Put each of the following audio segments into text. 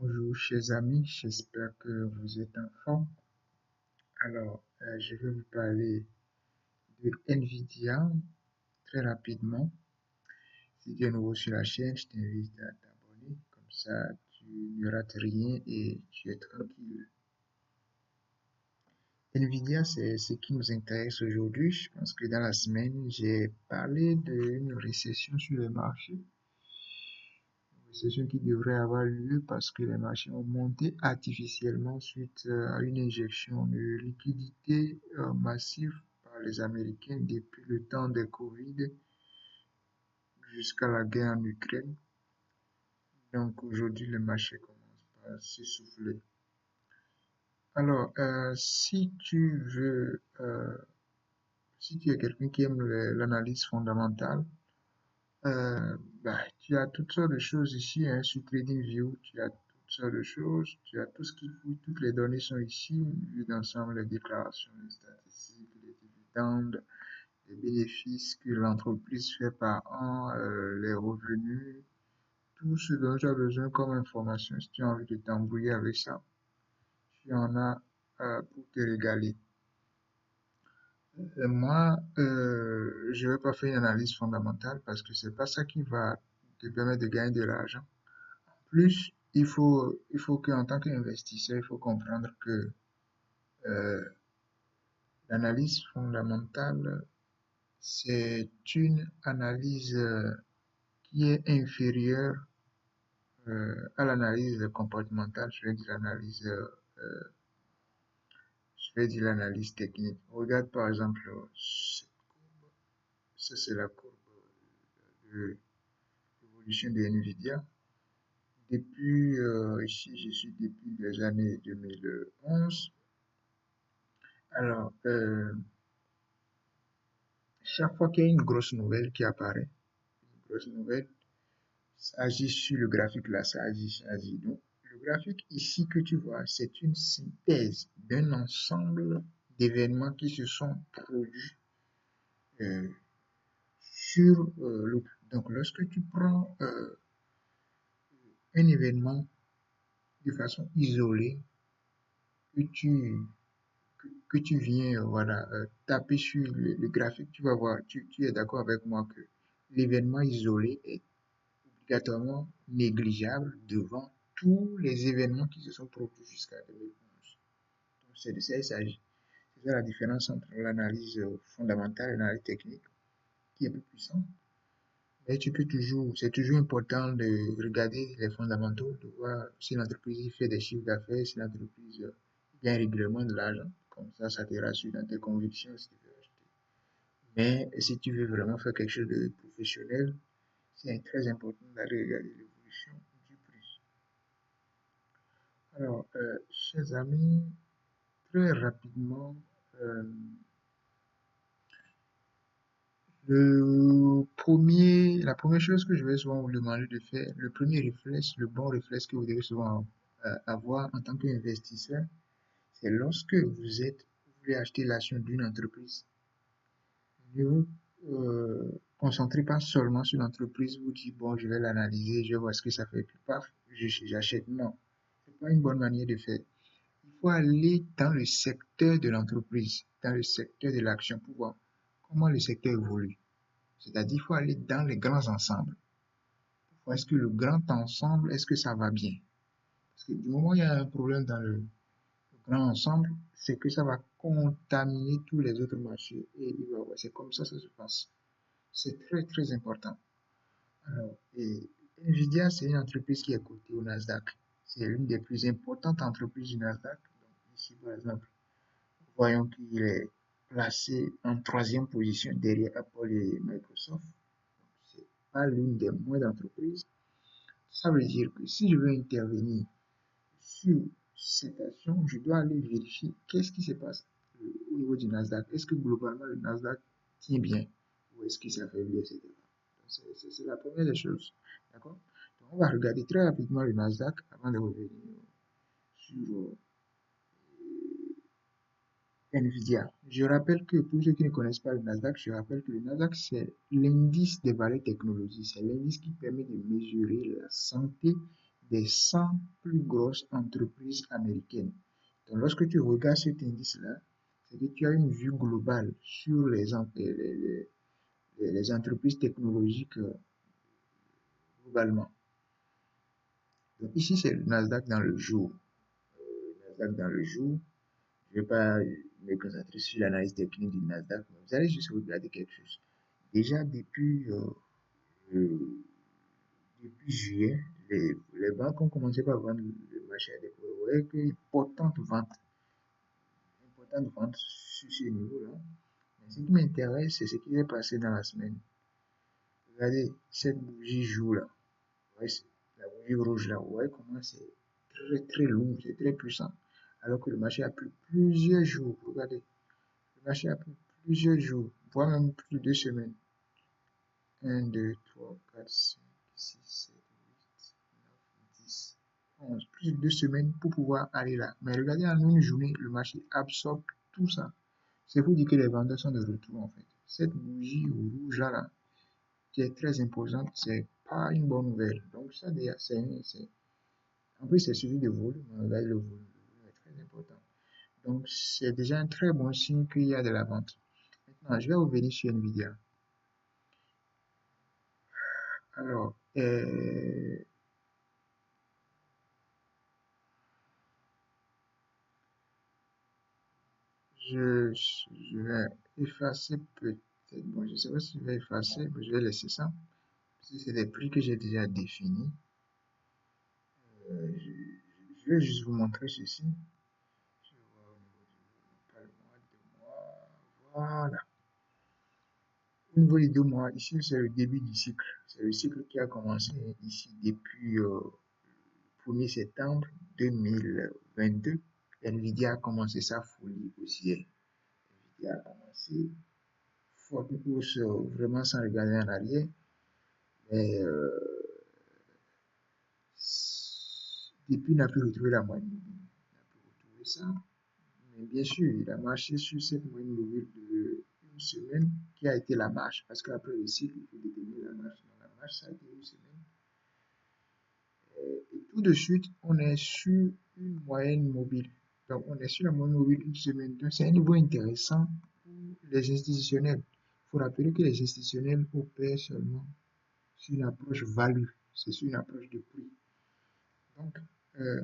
Bonjour chers amis, j'espère que vous êtes en forme. Je vais vous parler de Nvidia très rapidement. Si tu es nouveau sur la chaîne, je t'invite à t'abonner, comme ça tu ne rates rien et tu es tranquille. Nvidia, c'est ce qui nous intéresse aujourd'hui. Je pense que dans la semaine, j'ai parlé d'une récession sur les marchés. Récession qui devrait avoir lieu parce que les marchés ont monté artificiellement suite à une injection de liquidités massive par les Américains depuis le temps de Covid jusqu'à la guerre en Ukraine. Donc aujourd'hui, le marché commence à s'essouffler. Si tu es quelqu'un qui aime l'analyse fondamentale, tu as toutes sortes de choses ici, hein, sur TradingView, tu as toutes sortes de choses, tu as tout ce qu'il faut, toutes les données sont ici, vues d'ensemble, les déclarations, les statistiques, les dividendes, les bénéfices que l'entreprise fait par an, les revenus, tout ce dont tu as besoin comme information. Si tu as envie de t'embrouiller avec ça, tu en as pour te régaler. Je vais pas faire une analyse fondamentale parce que c'est pas ça qui va te permettre de gagner de l'argent. Plus, il faut qu'en tant qu'investisseur, il faut comprendre que euh, l'analyse fondamentale, c'est une analyse qui est inférieure à l'analyse comportementale, je vais dire l'analyse technique. Regarde par exemple, ça c'est la courbe de l'évolution de Nvidia. Ici, je suis depuis les années 2011. Alors, chaque fois qu'il y a une grosse nouvelle qui apparaît, une grosse nouvelle, ça agit sur le graphique là, ça agit. Donc, le graphique ici que tu vois, c'est une synthèse d'un ensemble d'événements qui se sont produits euh, sur le. Donc, lorsque tu prends un événement de façon isolée, que tu, que tu viens taper sur le graphique, tu vas voir, tu es d'accord avec moi que l'événement isolé est obligatoirement négligeable devant tous les événements qui se sont produits jusqu'à 2011. Donc, c'est de ça qu'il s'agit. C'est ça la différence entre l'analyse fondamentale et l'analyse technique, qui est plus puissante. Mais c'est toujours important de regarder les fondamentaux, de voir si l'entreprise fait des chiffres d'affaires, si l'entreprise gagne régulièrement de l'argent. Comme ça te rassure dans tes convictions si tu veux acheter. Mais si tu veux vraiment faire quelque chose de professionnel, c'est très important d'aller regarder l'évolution du prix. Chers amis, très rapidement, euh, la première chose que je vais souvent vous demander de faire, le premier réflexe, le bon réflexe que vous devez souvent avoir en tant qu'investisseur, c'est lorsque vous voulez acheter l'action d'une entreprise, ne vous concentrez pas seulement sur l'entreprise, vous dites, bon, je vais l'analyser, je vais voir ce que ça fait, puis paf, j'achète. Non, c'est pas une bonne manière de faire. Il faut aller dans le secteur de l'entreprise, dans le secteur de l'action pour voir comment le secteur évolue. C'est-à-dire, il faut aller dans les grands ensembles. Est-ce que le grand ensemble, est-ce que ça va bien? Parce que du moment où il y a un problème dans le grand ensemble, c'est que ça va contaminer tous les autres marchés. C'est comme ça que ça se passe. C'est très, très important. Et Nvidia, c'est une entreprise qui est cotée au Nasdaq. C'est l'une des plus importantes entreprises du Nasdaq. Donc, ici, par exemple, voyons qu'il est placé en troisième position derrière Apple et Microsoft. C'est pas l'une des moindres entreprises. Ça veut dire que si je veux intervenir sur cette action, je dois aller vérifier qu'est-ce qui se passe au niveau du Nasdaq. Est-ce que globalement le Nasdaq tient bien ou est-ce qu'il s'affaiblit, etc. C'est la première des choses. D'accord? Donc, on va regarder très rapidement le Nasdaq avant de revenir sur Nvidia. Je rappelle que pour ceux qui ne connaissent pas le Nasdaq, je rappelle que le Nasdaq, c'est l'indice des valeurs technologiques. C'est l'indice qui permet de mesurer la santé des 100 plus grosses entreprises américaines. Donc, lorsque tu regardes cet indice-là, c'est que tu as une vue globale sur les entreprises technologiques globalement. Donc, ici, c'est le Nasdaq dans le jour. Nasdaq dans le jour. Je ne vais pas me concentrer sur l'analyse technique du Nasdaq, mais vous allez juste regarder quelque chose. Déjà, euh, depuis juillet, les banques ont commencé par vendre le marché à des cours. Vous voyez qu'il y a importante vente sur ce niveau-là. Mais ce qui m'intéresse, c'est ce qui s'est passé dans la semaine. Regardez cette bougie jour-là. La bougie rouge là, vous voyez comment c'est très très lourd, c'est très puissant. Alors que le marché a pris plusieurs jours. Regardez, le marché a pris plusieurs jours, voire même plus de 2 semaines. 1, 2, 3, 4, 5, 6, 7, 8, 9, 10, 11, plus de 2 semaines pour pouvoir aller là. Mais regardez, en une journée, le marché absorbe tout ça. C'est pour dire que les vendeurs sont de retour en fait. Cette bougie rouge là, qui est très imposante, c'est pas une bonne nouvelle. Donc ça déjà, en plus c'est suivi de volume. Regardez le volume est très important. Donc c'est déjà un très bon signe qu'il y a de la vente. Maintenant, je vais revenir sur Nvidia. Alors, je vais effacer peut-être. Bon, je ne sais pas si je vais effacer, mais je vais laisser ça. Si c'est des prix que j'ai déjà définis. Je vais juste vous montrer ceci. Je vais voir au niveau pas le mois, 2 mois. Voilà. Au niveau des 2 mois, ici, c'est le début du cycle. C'est le cycle qui a commencé ici depuis le 1er septembre 2022. Nvidia a commencé sa folie haussière. Nvidia a commencé forte hausse vraiment sans regarder en arrière. Mais depuis, il n'a pu retrouver la moyenne mobile. Il n'a pu retrouver ça. Mais bien sûr, il a marché sur cette moyenne mobile de 1 semaine qui a été la marche. Parce qu'après le cycle, il faut déterminer la marche. Donc la marche, ça a été 1 semaine. Et tout de suite, on est sur une moyenne mobile. Donc on est sur la moyenne mobile 1 semaine. Donc c'est un niveau intéressant pour les institutionnels. Il faut rappeler que les institutionnels opèrent seulement sur une approche value. C'est sur une approche de prix. Donc, les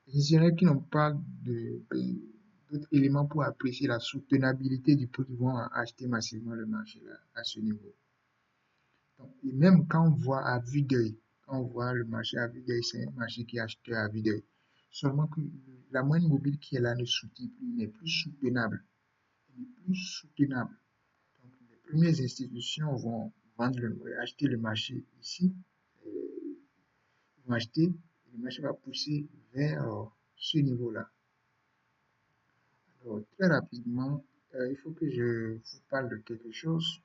institutionnels qui n'ont pas d'autres éléments pour apprécier la soutenabilité du prix vont acheter massivement le marché là, à ce niveau. Donc, et même quand on voit à vue d'œil, quand on voit le marché à vue d'œil, c'est un marché qui est acheté à vue d'œil. Seulement que la moyenne mobile qui est là ne soutient plus, n'est plus soutenable. Elle n'est plus soutenable. Donc, les premières institutions vont acheter le marché ici, vont acheter, et le marché va pousser vers ce niveau-là. Alors, très rapidement, il faut que je vous parle de quelque chose,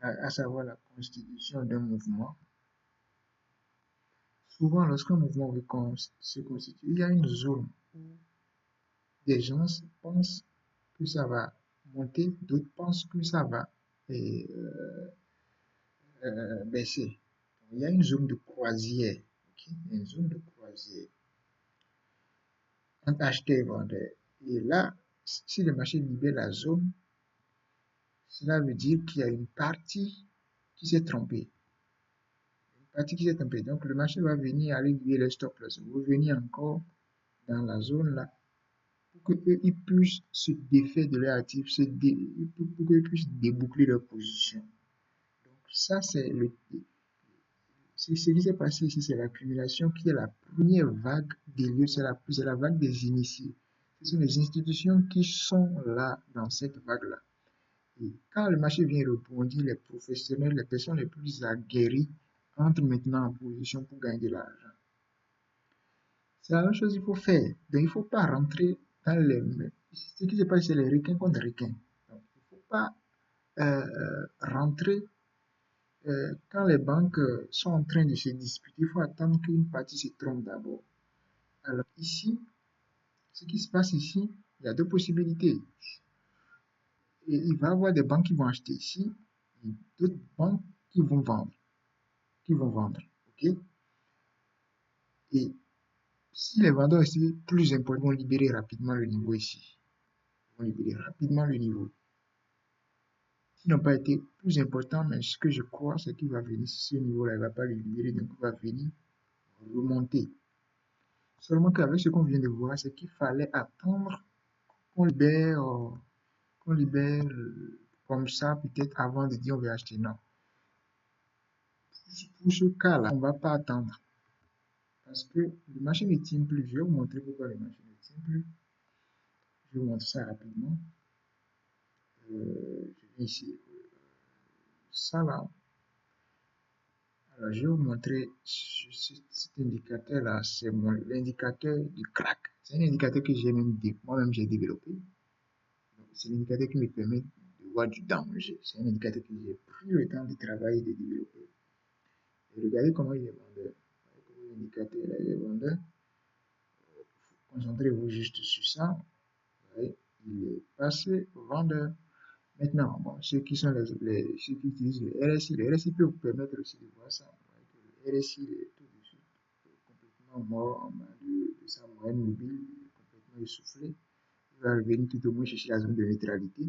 à savoir la constitution d'un mouvement. Souvent, lorsqu'un mouvement veut se constituer, il y a une zone où des gens pensent que ça va monter, d'autres pensent que ça va baisser. Donc, il y a une zone de croisière. Okay? Une zone de croisière entre acheteur et vendeur. Et là, si le marché libère la zone, cela veut dire qu'il y a une partie qui s'est trompée. Une partie qui s'est trompée. Donc, le marché va venir aller lier les stop loss. Vous venez encore dans la zone là pour qu'ils puissent se défaire de leur actif, pour qu'ils puissent déboucler leur position. Donc, ça, c'est ce qui s'est passé ici, c'est l'accumulation qui est la première vague des lieux, c'est la vague des initiés. Ce sont les institutions qui sont là dans cette vague-là. Et quand le marché vient rebondir, les professionnels, les personnes les plus aguerries entrent maintenant en position pour gagner de l'argent. C'est la même chose qu'il faut faire. Donc, il ne faut pas rentrer dans les... Ce qui se passe, c'est les requins contre requins. Donc, il ne faut pas rentrer quand les banques sont en train de se disputer. Il faut attendre qu'une partie se trompe d'abord. Alors ici, ce qui se passe ici, il y a deux possibilités. Et il va y avoir des banques qui vont acheter ici, et d'autres banques qui vont vendre. Ok? Et si les vendeurs ici plus importants vont libérer rapidement le niveau ici, vont libérer rapidement le niveau. Qui n'ont pas été plus importants, mais ce que je crois, c'est qu'il va venir, si ce niveau-là, il ne va pas le libérer, donc il va venir remonter. Seulement qu'avec ce qu'on vient de voir, c'est qu'il fallait attendre qu'on libère, qu'on libère comme ça, peut-être avant de dire on va acheter. Non. Pour ce cas-là, on ne va pas attendre. Parce que le marché ne tient plus. Je vais vous montrer pourquoi le marché ne tient plus. Je vais vous montrer ça rapidement. Je vais ici. Ça là. Alors, je vais vous montrer cet indicateur-là. C'est l'indicateur du crack. C'est un indicateur que j'ai même, moi-même, j'ai développé. C'est l'indicateur qui me permet de voir du danger. C'est un indicateur que j'ai pris le temps de travailler et de développer. Et regardez comment il est vendeur. L'indicateur là, il est vendeur. Concentrez-vous juste sur ça. Ouais, il est passé au vendeur. Maintenant, bon, ceux qui sont ceux qui utilisent le RSI peut vous permettre aussi de voir ça. Le RSI est tout de suite complètement mort en bas de sa moyenne mobile, complètement essoufflé. Il va revenir tout au moins chercher la zone de neutralité.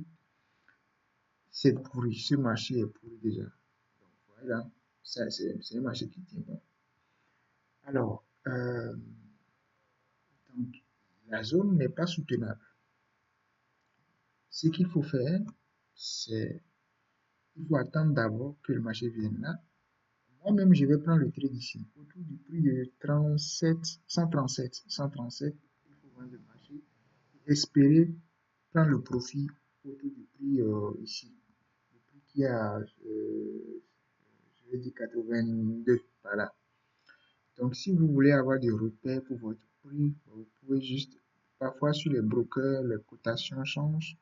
C'est pourri, ce marché est pourri déjà. Donc voilà, ça c'est un marché qui tient pas. Alors, donc, la zone n'est pas soutenable. Ce qu'il faut faire, c'est il faut attendre d'abord que le marché vienne là. Moi-même, je vais prendre le trade ici, autour du prix de 37, 137, 137. Il faut vendre le marché, espérer prendre le profit autour du prix ici, le prix qui est à, je vais dire 82, voilà. Donc, si vous voulez avoir des repères pour votre prix, vous pouvez juste, parfois sur les brokers, les cotations changent.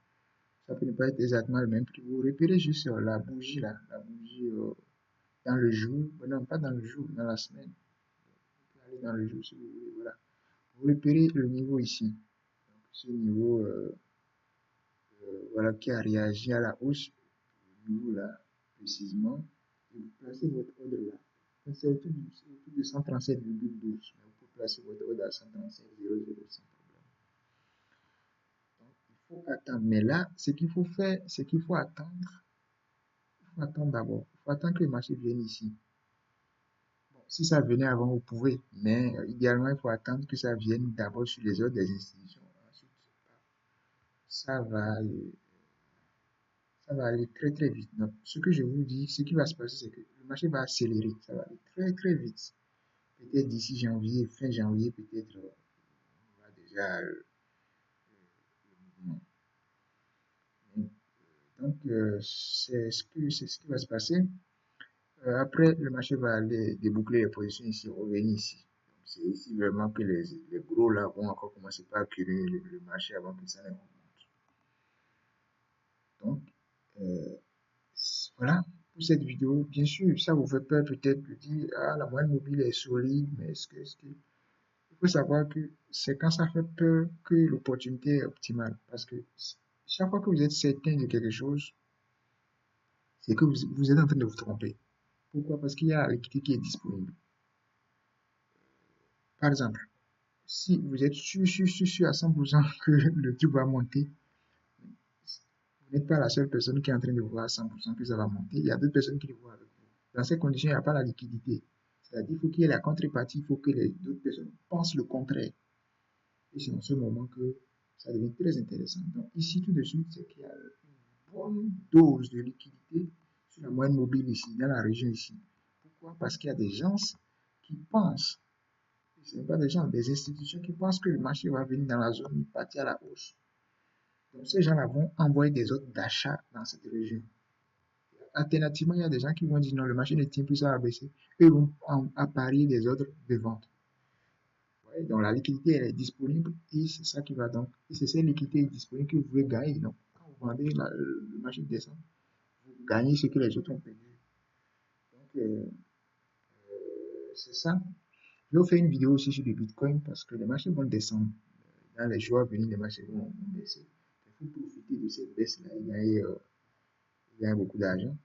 Ça peut ne pas être exactement le même prix. Vous repérez juste la bougie là, la bougie dans le jour, non pas dans le jour, dans la semaine. Vous pouvez aller dans le jour si vous voulez, voilà. Vous repérez le niveau ici. Donc, ce niveau voilà, qui a réagi à la hausse, le niveau là, précisément, et vous placez votre ordre là. C'est autour de 137,12. Vous pouvez placer votre ordre à 137,00 sans problème. Donc, il faut attendre. Mais là, ce qu'il faut faire, c'est qu'il faut attendre. Il faut attendre d'abord. Il faut attendre que le marché vienne ici. Bon, si ça venait avant, vous pouvez. Mais idéalement, il faut attendre que ça vienne d'abord sur les ordres des institutions. Ensuite, ça va aller, ça va aller très très vite. Donc, ce que je vous dis, ce qui va se passer, c'est que le marché va accélérer. Ça va aller très très vite. Peut-être d'ici janvier, fin janvier, peut-être, on va déjà le mouvement. Donc, c'est ce qui va se passer. Après, le marché va aller déboucler les positions ici, revenir ici. C'est ici vraiment que les gros là vont encore commencer par accumuler le marché avant que ça ne remonte. Donc, euh, voilà pour cette vidéo. Bien sûr, ça vous fait peur peut-être de dire, ah, la moyenne mobile est solide, mais il faut savoir que c'est quand ça fait peur que l'opportunité est optimale. Parce que chaque fois que vous êtes certain de quelque chose, c'est que vous êtes en train de vous tromper. Pourquoi? Parce qu'il y a la liquidité qui est disponible. Par exemple, si vous êtes sûr à 100% que le truc va monter, vous n'êtes pas la seule personne qui est en train de voir à 100% que ça va monter. Il y a d'autres personnes qui le voient avec vous. Dans ces conditions, il n'y a pas la liquidité. C'est-à-dire qu'il faut qu'il y ait la contrepartie, il faut que les autres personnes pensent le contraire. Et c'est dans ce moment que ça devient très intéressant. Donc ici, tout de suite, c'est qu'il y a une bonne dose de liquidité sur la moyenne mobile ici, dans la région ici. Pourquoi? Parce qu'il y a des gens qui pensent, ce n'est pas des gens, des institutions qui pensent que le marché va venir dans la zone, partir à la hausse. Donc ces gens-là vont envoyer des ordres d'achat dans cette région. Alternativement, il y a des gens qui vont dire non, le marché ne tient plus, ça va baisser. Eux vont apparier des ordres de vente. Ouais, donc la liquidité elle est disponible et c'est ça qui va donc, et c'est cette liquidité disponible que vous pouvez gagner. Donc quand vous vendez, le marché descend, vous gagnez ce que les autres ont perdu. Donc c'est ça. Je vais vous faire une vidéo aussi sur le Bitcoin parce que les marchés vont descendre. Dans les jours à venir, les marchés vont baisser. Il faut profiter de cette baisse-là et gagner beaucoup d'argent.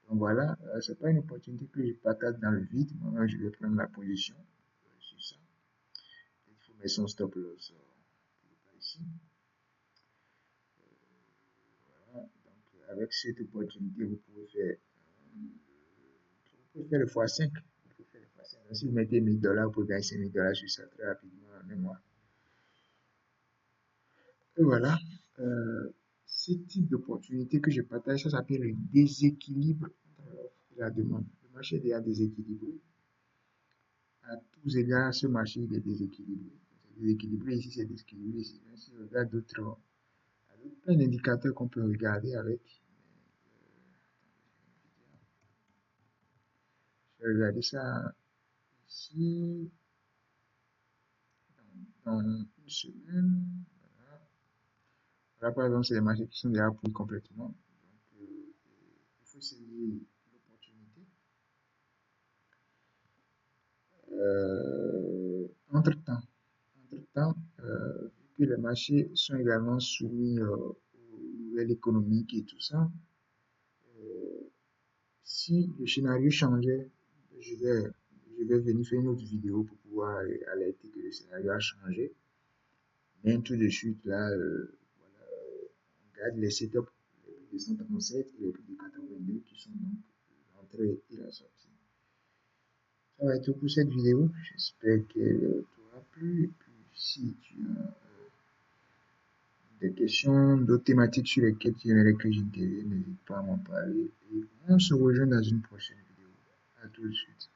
Donc voilà, c'est pas une opportunité que je partage dans le vide. Moi, je vais prendre la position sur ça. met son stop loss ici. Voilà. Donc, avec cette opportunité, vous pouvez faire le x5. Donc, si vous mettez 1000 dollars, vous pouvez gagner 5000 dollars sur ça très rapidement en un mois. Et voilà. Euh, Ce type d'opportunité que je partage, ça s'appelle le déséquilibre entre l'offre et la demande. Le marché est déjà déséquilibré. À tous égards, ce marché est déséquilibré. C'est déséquilibré ici, c'est déséquilibré ici. Même si on regarde plein d'indicateurs qu'on peut regarder avec. Je vais regarder ça ici dans une semaine. Voilà. Là, par exemple, c'est des marchés qui sont déjà pris complètement. Donc, il faut saisir l'opportunité. Entre-temps, vu que les marchés sont également soumis aux nouvelles économiques et tout ça, euh, si le scénario changeait, je vais, je vais venir faire une autre vidéo pour pouvoir alerter que le scénario a changé. Mais tout de suite, là, voilà, on garde les setups, les prix de 137 et les prix de 82 qui sont donc l'entrée et la sortie. Ça va être tout pour cette vidéo. J'espère qu'elle t'aura plu. Et puis, si tu as des questions, d'autres thématiques sur lesquelles tu aimerais que j'intervienne, n'hésite pas à m'en parler. Et on se rejoint dans une prochaine vidéo. À tout de suite.